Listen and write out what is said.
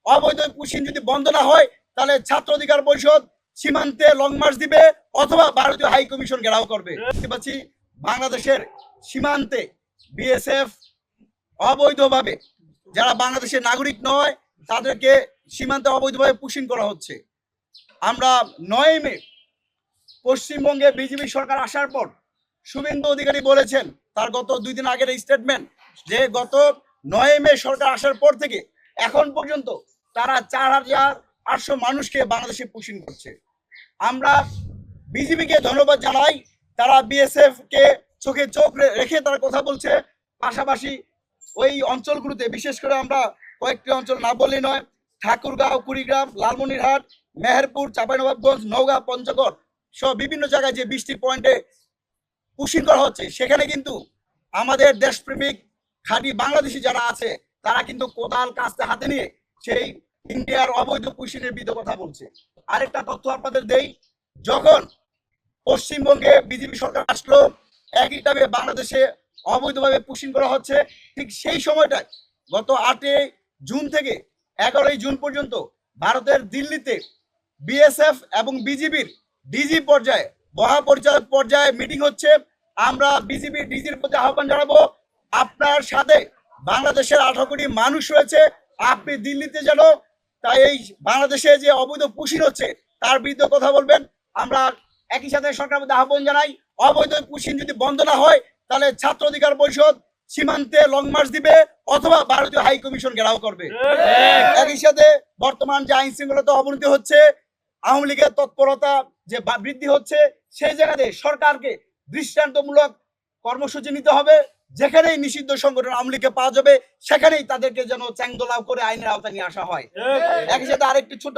অবৈধ পুশিং যদি বন্ধ না হয় তাহলে ছাত্র অধিকার পরিষদ সীমান্তে লং মার্চ দিবে অথবা ভারতীয় হাই কমিশন ঘেরাও করবে। দেখতে পাচ্ছি বাংলাদেশের সীমান্তে বিএসএফ অবৈধভাবে যারা বাংলাদেশের নাগরিক নয় তাদেরকে সীমান্তে অবৈধভাবে পুশিং করা হচ্ছে। আমরা 9 মে পশ্চিমবঙ্গে বিজেপি সরকার আসার পর শুভেন্দু অধিকারী বলেছেন তার গত 2 দিন আগের স্টেটমেন্ট যে গত 9 মে সরকার আসার পর থেকে এখন পর্যন্ত তারা 4800 মানুষকে বাংলাদেশে পুশিং করছে। আমরা বিজেপিকে ধন্যবাদ জানাই, তারা বিএসএফ কে চোখে চোখ রেখে তারা কথা বলছে। পাশাপাশি ওই অঞ্চলগুলোতে বিশেষ করে আমরা কয়েকটি অঞ্চল না বললেই নয়, ঠাকুরগাঁও, কুড়িগ্রাম, লালমনিরহাট, মেহেরপুর, চাঁপাইনবাবগঞ্জ, নওগাঁ, পঞ্চগড় সহ বিভিন্ন জায়গায় যে 20টি পয়েন্টে পুশিং করা হচ্ছে সেখানে কিন্তু আমাদের দেশপ্রেমিক খাঁটি বাংলাদেশি যারা আছে তারা কিন্তু কোদাল কাস্তে হাতে নিয়ে সেই ইন্ডিয়ার অবৈধ পুশিংয়ের বিরুদ্ধে কথা বলছে। আরেকটা তথ্য আপনাদের দেই, যখন পশ্চিমবঙ্গে বিজেপি সরকার আসলো একই টাইমে বাংলাদেশে অবৈধভাবে পুশিং করা হচ্ছে। ঠিক সেই সময়টায় গত 8 জুন থেকে 11 জুন পর্যন্ত ভারতের দিল্লিতে বিএসএফ এবং বিজিবির ডিজি পর্যায়ে মহাপরিচালক পর্যায়ে মিটিং হচ্ছে। আমরা বিজিবি ডিজির প্রতি আহ্বান জানাবো, আপনার সাথে বাংলাদেশের 18 কোটি মানুষ রয়েছে, আপনি দিল্লিতে যেন তাই এই বাংলাদেশে যে অবৈধ পুশিং হচ্ছে তার বিরুদ্ধে কথা বলবেন। আমরা একই সাথে সরকারের মধ্যে আহ্বান জানাই, অবৈধ পুশিং যদি বন্ধ না হয় তাহলে ছাত্র অধিকার পরিষদ সীমান্তে লং মার্চ দিবে অথবা ভারতীয় হাই কমিশন ঘেরাও করবে। একই সাথে বর্তমান যে আইন শৃঙ্খলাতে অবনতি হচ্ছে, আওয়ামী লীগের তৎপরতা যে বৃদ্ধি হচ্ছে, সেই জায়গাতে সরকারকে দৃষ্টান্তমূলক কর্মসূচি নিতে হবে। যেখানেই নিষিদ্ধ সংগঠন আওয়ামী লীগকে পাওয়া যাবে সেখানেই তাদেরকে যেন চ্যাংদোলাও করে আইনের আওতায় নিয়ে আসা হয়। একই সাথে আরেকটি ছোট